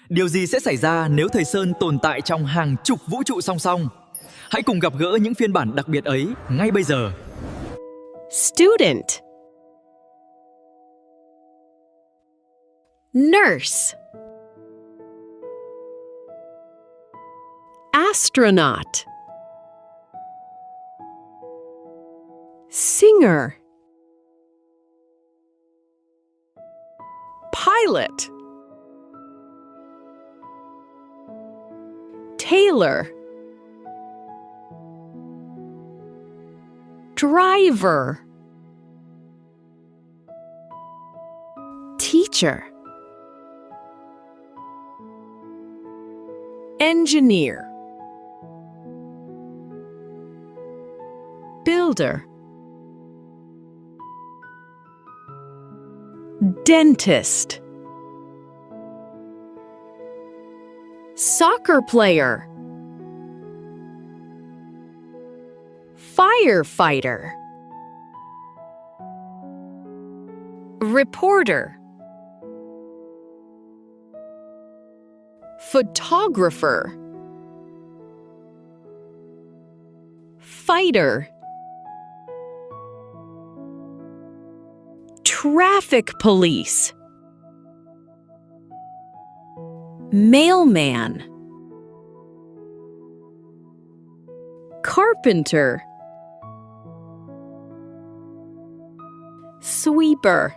Điều gì sẽ xảy ra nếu thầy Sơn tồn tại trong hàng chục vũ trụ song song? Hãy cùng gặp gỡ những phiên bản đặc biệt ấy ngay bây giờ. Student. Nurse. Astronaut. Singer. Pilot. Tailor. Driver. Teacher. Engineer. Builder. Dentist. Soccer player. Firefighter. Reporter. Photographer. Fighter. Traffic police. Mailman. Carpenter. Sweeper.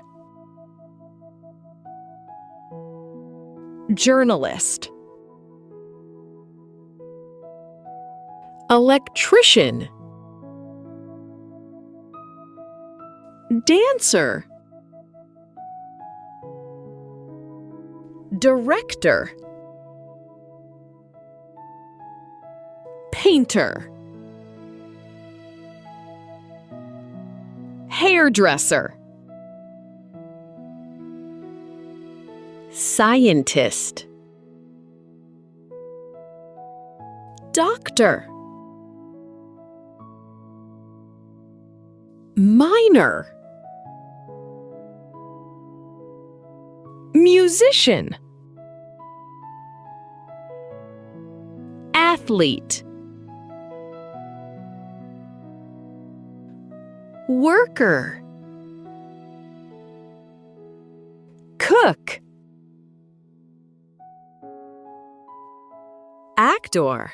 Journalist. Electrician. Dancer. Director. Painter. Hairdresser. Scientist. Doctor. Miner. Musician. Athlete. Worker. Cook. Actor.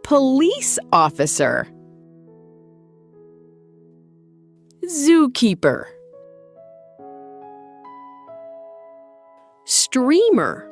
Police officer. Zookeeper. Streamer.